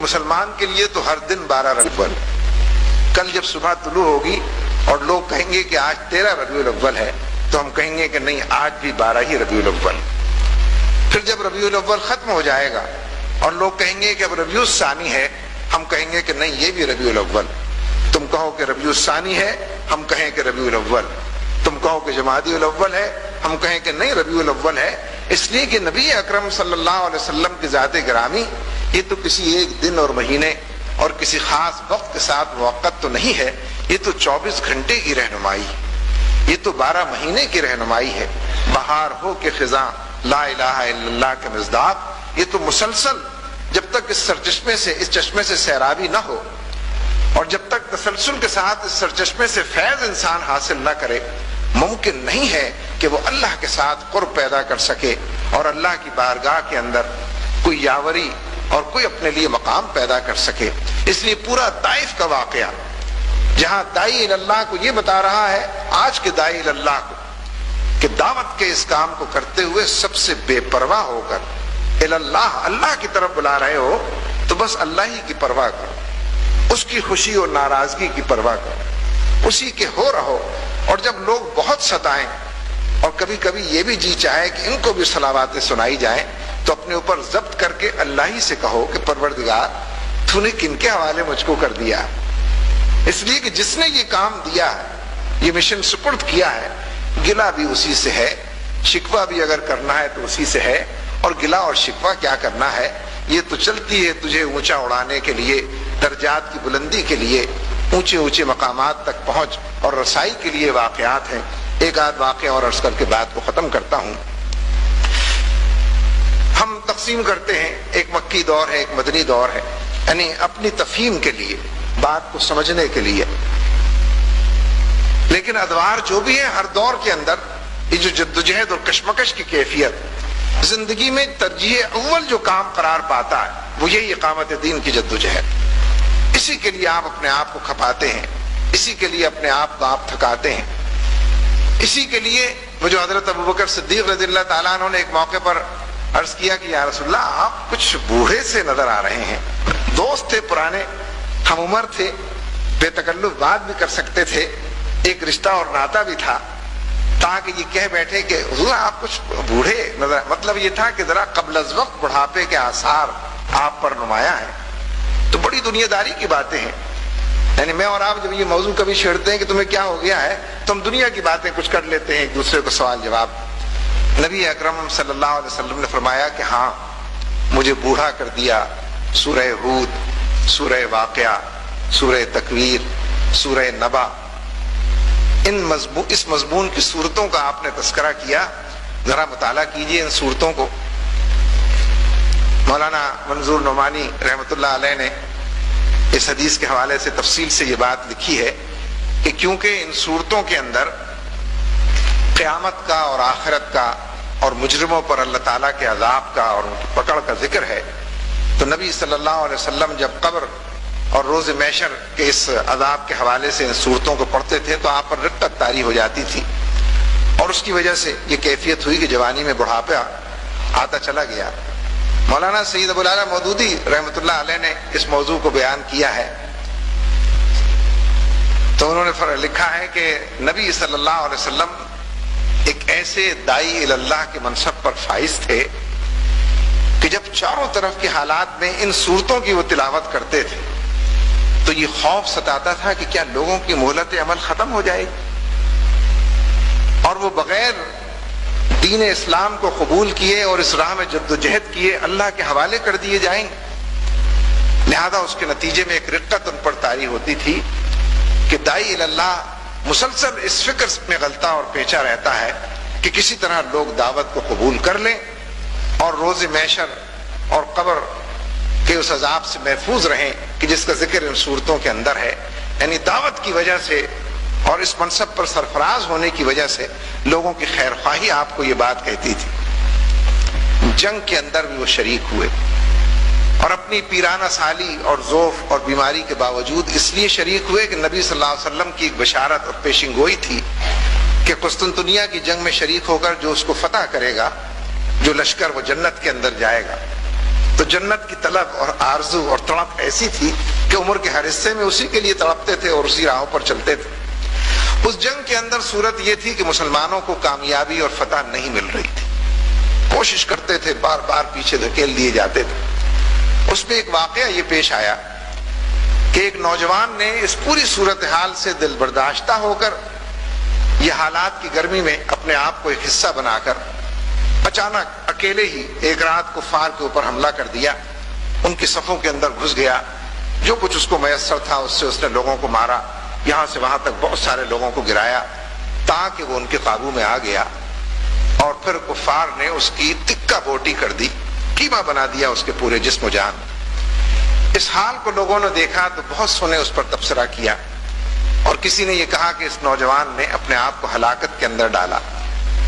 مسلمان کے لیے تو ہر دن 12 ربیع الاول. کل جب صبح طلوع ہوگی اور لوگ کہیں گے کہ آج 13 ربیع الاول ہے تو ہم کہیں گے کہ نہیں، آج بھی 12 ہی ربیع الاول. پھر جب ربیع الاول ختم ہو جائے گا اور لوگ کہیں گے کہ اب ربیع الثانی ہے، ہم کہیں گے کہ نہیں، یہ بھی ربیع الاول. تم کہو کہ ربیع الثانی ہے، ہم کہیں کہ ربیع الاول. تم کہو کہ جمادی الاول ہے، ہم کہیں کہ نہیں، ربیع الاول ہے. اس لیے کہ نبی اکرم صلی اللہ علیہ وسلم کی ذات گرامی یہ تو کسی ایک دن اور مہینے اور کسی خاص وقت کے ساتھ موقت تو نہیں ہے، یہ تو 24 گھنٹے کی رہنمائی، یہ تو 12 مہینے کی رہنمائی ہے. بہار ہو کہ خزاں لا الہ الا اللہ کے مصداق، یہ تو مسلسل جب تک اس سرچشمے سے، اس چشمے سے سیرابی نہ ہو اور جب تک تسلسل کے ساتھ اس سرچشمے سے فیض انسان حاصل نہ کرے، ممکن نہیں ہے کہ وہ اللہ کے ساتھ قرب پیدا کر سکے اور اللہ کی بارگاہ کے اندر کوئی یاوری اور کوئی اپنے لیے مقام پیدا کر سکے. اس لیے پورا طائف کا واقعہ جہاں داعی اللہ کو یہ بتا رہا ہے، آج کے داعی اللہ کو، کہ دعوت کے اس کام کو کرتے ہوئے سب سے بے پرواہ ہو کر اللہ کی طرف بلا رہے ہو تو بس اللہ ہی کی پرواہ کرو، اس کی خوشی اور ناراضگی کی پرواہ کرو، اسی کے ہو رہو. اور جب لوگ بہت ستائیں اور کبھی کبھی یہ بھی جی چاہے کہ ان کو بھی صلواتیں سنائی جائیں تو اپنے اوپر ضبط کر کے اللہ ہی سے کہو کہ پروردگار تو نے کن کے حوالے مجھ کو کر دیا. اس لیے کہ جس نے یہ کام دیا ہے، یہ مشن سپرد کیا ہے، گلہ بھی اسی سے ہے، شکوہ بھی اگر کرنا ہے تو اسی سے ہے. اور گلہ اور شکوہ کیا کرنا ہے، یہ تو چلتی ہے تجھے اونچا اڑانے کے لیے، درجات کی بلندی کے لیے، اونچے اونچے مقامات تک پہنچ اور رسائی کے لیے واقعات ہیں. ایک آدھ واقعہ اور عرض کر کے بات کو ختم کرتا ہوں. ہم تقسیم کرتے ہیں، ایک مکی دور ہے، ایک مدنی دور ہے، یعنی اپنی تفہیم کے لیے، بات کو سمجھنے کے لیے. لیکن ادوار جو بھی ہیں، ہر دور کے اندر یہ جو جدوجہد اور کشمکش کی کیفیت زندگی میں ترجیح اول جو کام قرار پاتا ہے وہ یہی اقامت دین کی جدوجہد. اسی کے لیے آپ اپنے آپ کو کھپاتے ہیں، اسی کے لیے اپنے آپ کو آپ تھکاتے ہیں. اسی کے لیے وہ جو حضرت ابوبکر صدیق رضی اللہ تعالیٰ عنہ نے ایک موقع پر عرض کیا کہ یا رسول اللہ، آپ کچھ بوڑھے سے نظر آ رہے ہیں. دوست تھے پرانے، ہم عمر تھے، بے تکلف بات بھی کر سکتے تھے، ایک رشتہ اور ناتا بھی تھا، تاکہ یہ کہہ بیٹھے کہ حضور آپ کچھ بوڑھے نظر. مطلب یہ تھا کہ ذرا قبل از وقت بڑھاپے کے آثار آپ پر نمایاں ہیں. تو بڑی دنیا داری کی باتیں ہیں. یعنی میں اور آپ جب یہ موضوع کبھی چھیڑتے ہیں کہ تمہیں کیا ہو گیا ہے تو ہم دنیا کی باتیں کچھ کر لیتے ہیں، ایک دوسرے کو سوال جواب. نبی اکرم صلی اللہ علیہ وسلم نے فرمایا کہ ہاں، مجھے بوڑھا کر دیا سورہ ہود، سورہ واقعہ، سورہ تکویر، سورہ نبا. اس مضمون کی صورتوں کا آپ نے تذکرہ کیا، ذرا مطالعہ کیجئے ان صورتوں کو. مولانا منظور نعمانی رحمۃ اللہ علیہ نے اس حدیث کے حوالے سے تفصیل سے یہ بات لکھی ہے کہ کیونکہ ان صورتوں کے اندر قیامت کا اور آخرت کا اور مجرموں پر اللہ تعالیٰ کے عذاب کا اور ان کی پکڑ کا ذکر ہے، تو نبی صلی اللہ علیہ وسلم جب قبر اور روز محشر کے اس عذاب کے حوالے سے ان صورتوں کو پڑھتے تھے تو آپ پر رقت طاری ہو جاتی تھی. اور اس کی وجہ سے یہ کیفیت ہوئی کہ جوانی میں بڑھاپا آتا چلا گیا. مولانا سید ابو العلا مودودی رحمۃ اللہ علیہ نے اس موضوع کو بیان کیا ہے تو انہوں نے لکھا ہے کہ نبی صلی اللہ علیہ وسلم ایک ایسے داعی اللہ کے منصب پر فائز تھے کہ جب چاروں طرف کے حالات میں ان صورتوں کی وہ تلاوت کرتے تھے تو یہ خوف ستاتا تھا کہ کیا لوگوں کی مہلت عمل ختم ہو جائے گی اور وہ بغیر دین اسلام کو قبول کیے اور اس راہ میں جدوجہد کیے اللہ کے حوالے کر دیے جائیں گے. لہذا اس کے نتیجے میں ایک رقت ان پر طاری ہوتی تھی کہ داعی اللہ مسلسل اس فکر میں غلطہ اور پیچا رہتا ہے کہ کسی طرح لوگ دعوت کو قبول کر لیں اور روز محشر اور قبر کے اس عذاب سے محفوظ رہیں کہ جس کا ذکر ان صورتوں کے اندر ہے. یعنی دعوت کی وجہ سے اور اس منصب پر سرفراز ہونے کی وجہ سے لوگوں کی خیر خواہی آپ کو یہ بات کہتی تھی. جنگ کے اندر بھی وہ شریک ہوئے اور اپنی پیرانہ سالی اور ذوف اور بیماری کے باوجود اس لیے شریک ہوئے کہ نبی صلی اللہ علیہ وسلم کی ایک بشارت اور پیشن گوئی تھی کہ قسطنطنیہ کی جنگ میں شریک ہو کر جو اس کو فتح کرے گا، جو لشکر وہ جنت کے اندر جائے گا. تو جنت کی طلب اور آرزو اور تڑپ ایسی تھی کہ عمر کے ہر حصے میں اسی کے لیے تڑپتے تھے اور اسی راہوں پر چلتے تھے۔ اس جنگ کے اندر صورت یہ تھی کہ مسلمانوں کو کامیابی اور فتح نہیں مل رہی تھی، کوشش کرتے تھے، بار بار پیچھے دھکیل دیے جاتے تھے۔ اس میں ایک واقعہ یہ پیش آیا کہ ایک نوجوان نے اس پوری صورتحال سے دل برداشتہ ہو کر یہ حالات کی گرمی میں اپنے آپ کو ایک حصہ بنا کر اچانک اکیلے ہی ایک رات کفار کے اوپر حملہ کر دیا، ان کی صفوں کے اندر گھس گیا، جو کچھ اس کو میسر تھا اس سے اس نے لوگوں کو مارا، یہاں سے وہاں تک بہت سارے لوگوں کو گرایا تاکہ وہ ان کے قابو میں آ گیا، اور پھر کفار نے اس کی تکہ بوٹی کر دی، قیمہ بنا دیا اس کے پورے جسم و جان۔ اس حال کو لوگوں نے دیکھا تو بہت سو نے اس پر تبصرہ کیا، اور کسی نے یہ کہا کہ اس نوجوان نے اپنے آپ کو ہلاکت کے اندر ڈالا،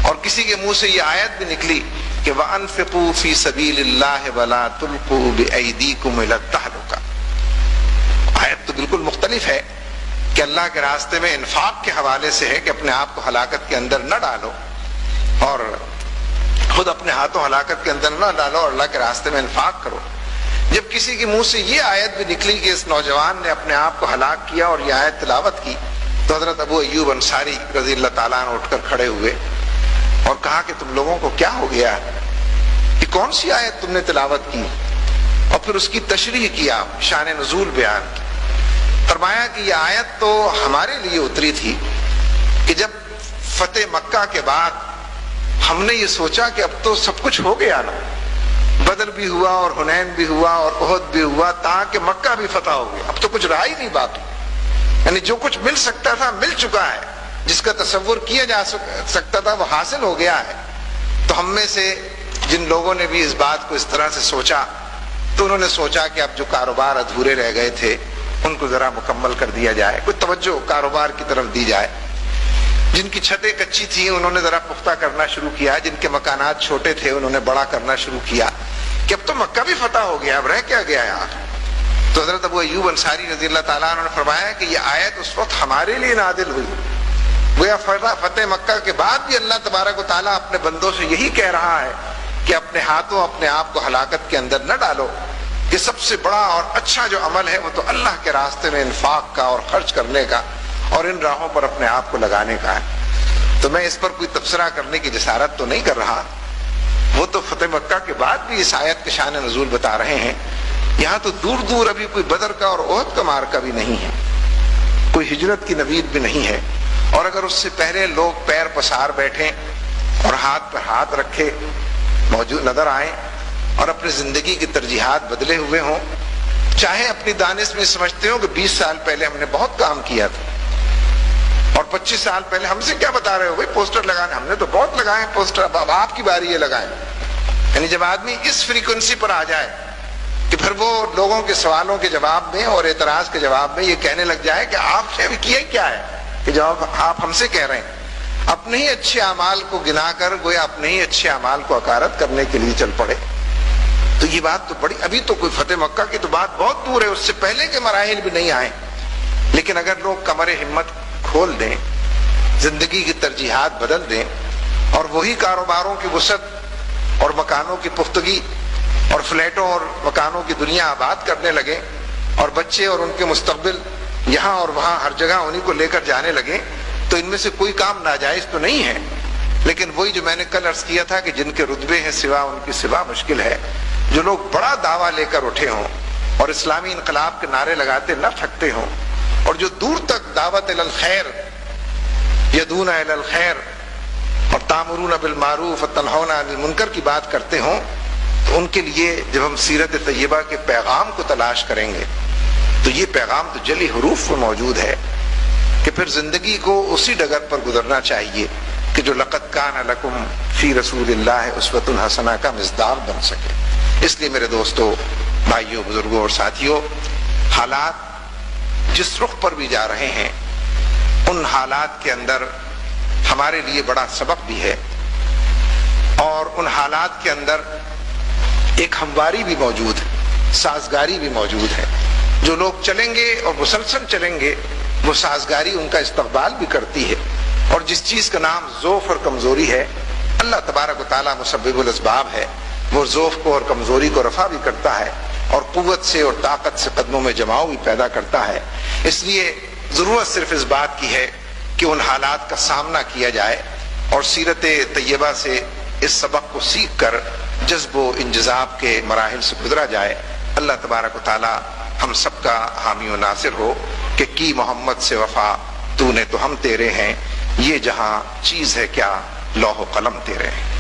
اور کسی کے منہ سے یہ آیت بھی نکلی کہ وَأَنفِقُوا فِي سَبِيلِ اللَّهِ وَلَا تُلْقُوا بِأَيْدِيكُمْ إِلَى التَّهْلُكَةِ۔ آیت تو بالکل مختلف ہے کہ اللہ کے راستے میں انفاق کے حوالے سے ہے کہ اپنے آپ کو ہلاکت کے اندر نہ ڈالو، اور خود اپنے ہاتھوں ہلاکت کے اندر نہ ڈالو اور اللہ کے راستے میں انفاق کرو۔ جب کسی کے منہ سے یہ آیت بھی نکلی کہ اس نوجوان نے اپنے آپ کو ہلاک کیا اور یہ آیت تلاوت کی، تو حضرت ابو ایوب انصاری رضی اللہ تعالیٰ عنہ اٹھ کر کھڑے ہوئے اور کہا کہ تم لوگوں کو کیا ہو گیا، کہ کون سی آیت تم نے تلاوت کی؟ اور پھر اس کی تشریح کیا، شان نزول بیان کی۔ فرمایا کہ یہ آیت تو ہمارے لیے اتری تھی کہ جب فتح مکہ کے بعد ہم نے یہ سوچا کہ اب تو سب کچھ ہو گیا نا، بدر بھی ہوا اور حنین بھی ہوا اور احد بھی ہوا، تاکہ مکہ بھی فتح ہو گیا، اب تو کچھ رہا ہی نہیں باقی، یعنی جو کچھ مل سکتا تھا مل چکا ہے، جس کا تصور کیا جا سکتا تھا وہ حاصل ہو گیا ہے۔ تو ہم میں سے جن لوگوں نے بھی اس بات کو اس طرح سے سوچا، تو انہوں نے سوچا کہ اب جو کاروبار ادھورے رہ گئے تھے ان کو ذرا مکمل کر دیا جائے، کوئی توجہ کاروبار کی طرف دی جائے۔ جن کی چھتیں کچی تھیں انہوں نے ذرا پختہ کرنا شروع کیا، جن کے مکانات چھوٹے تھے انہوں نے بڑا کرنا شروع کیا کہ اب تو مکہ بھی فتح ہو گیا، اب رہ کیا گیا یہاں۔ تو حضرت ابو ایوب انصاری رضی اللہ تعالیٰ عنہ نے فرمایا کہ یہ آیت اس وقت ہمارے لیے نازل ہوئی، گویا فتح مکہ کے بعد بھی اللہ تبارک و تعالیٰ اپنے بندوں سے یہی کہہ رہا ہے کہ اپنے ہاتھوں اپنے آپ کو ہلاکت کے اندر نہ ڈالو، کہ سب سے بڑا اور اچھا جو عمل ہے وہ تو اللہ کے راستے میں انفاق کا اور خرچ کرنے کا اور ان راہوں پر اپنے آپ کو لگانے کا ہے۔ تو میں اس پر کوئی تبصرہ کرنے کی جسارت تو نہیں کر رہا، وہ تو فتح مکہ کے بعد بھی اس آیت کے شان نزول بتا رہے ہیں۔ یہاں تو دور دور ابھی کوئی بدر کا اور احد کا معرکہ بھی نہیں ہے، کوئی ہجرت کی نوید بھی نہیں ہے، اور اگر اس سے پہلے لوگ پیر پسار بیٹھیں اور ہاتھ پر ہاتھ رکھے موجود نظر آئیں اور اپنی زندگی کی ترجیحات بدلے ہوئے ہوں، چاہے اپنی دانش میں سمجھتے ہوں کہ 20 سال پہلے ہم نے بہت کام کیا تھا اور 25 سال پہلے ہم سے کیا بتا رہے ہو بھائی پوسٹر لگانے، ہم نے تو بہت لگائے پوسٹر، اب آپ کی باری ہے لگائیں۔ یعنی جب آدمی اس فریکوینسی پر آ جائے کہ پھر وہ لوگوں کے سوالوں کے جواب میں اور اعتراض کے جواب میں یہ کہنے لگ جائے کہ آپ سے ابھی کیا کیا ہے کہ جواب آپ ہم سے کہہ رہے ہیں، اپنے ہی اچھے اعمال کو گنا کر گویا اپنے ہی اچھے اعمال کو حقارت کرنے کے لیے چل پڑے، تو یہ بات تو بڑی، ابھی تو کوئی فتح مکہ کی تو بات بہت دور ہے، اس سے پہلے کے مراحل بھی نہیں آئے۔ لیکن اگر لوگ کمر ہمت کھول دیں، زندگی کی ترجیحات بدل دیں، اور وہی کاروباروں کی وسعت اور مکانوں کی پختگی اور فلیٹوں اور مکانوں کی دنیا آباد کرنے لگیں، اور بچے اور ان کے مستقبل یہاں اور وہاں ہر جگہ انہی کو لے کر جانے لگیں، تو ان میں سے کوئی کام ناجائز تو نہیں ہے، لیکن وہی جو میں نے کل عرض کیا تھا کہ جن کے رتبے ہیں سوا ان کی سوا مشکل ہے، جو لوگ بڑا دعویٰ لے کر اٹھے ہوں اور اسلامی انقلاب کے نعرے لگاتے نہ تھکتے ہوں، اور جو دور تک دعوت الی الخیر، یدعون الی الخیر اور تامرون بالمعروف وتنہون عن المنکر کی بات کرتے ہوں، تو ان کے لیے جب ہم سیرت طیبہ کے پیغام کو تلاش کریں گے تو یہ پیغام تو جلی حروف میں موجود ہے کہ پھر زندگی کو اسی ڈگر پر گزرنا چاہیے کہ جو لقد کان لکم فی رسول اللہ اسوۃ حسنہ کا مصداق بن سکے۔ اس لیے میرے دوستو، بھائیوں، بزرگوں اور ساتھیوں، حالات جس رخ پر بھی جا رہے ہیں ان حالات کے اندر ہمارے لیے بڑا سبق بھی ہے، اور ان حالات کے اندر ایک ہمواری بھی موجود ہے، سازگاری بھی موجود ہے۔ جو لوگ چلیں گے اور مسلسل چلیں گے وہ سازگاری ان کا استقبال بھی کرتی ہے، اور جس چیز کا نام ضعف اور کمزوری ہے اللہ تبارک و تعالیٰ مسبب الاسباب ہے، وہ ضعف کو اور کمزوری کو رفع بھی کرتا ہے اور قوت سے اور طاقت سے قدموں میں جماؤ بھی پیدا کرتا ہے. اس لیے ضرورت صرف اس بات کی ہے کہ ان حالات کا سامنا کیا جائے اور سیرت طیبہ سے اس سبق کو سیکھ کر جذب و انجذاب کے مراحل سے گزرا جائے. اللہ تبارک و تعالی ہم سب کا حامی و ناصر ہو کہ کی محمد سے وفا تو نے تو ہم تیرے ہیں، یہ جہاں چیز ہے کیا لوح و قلم تیرے ہیں.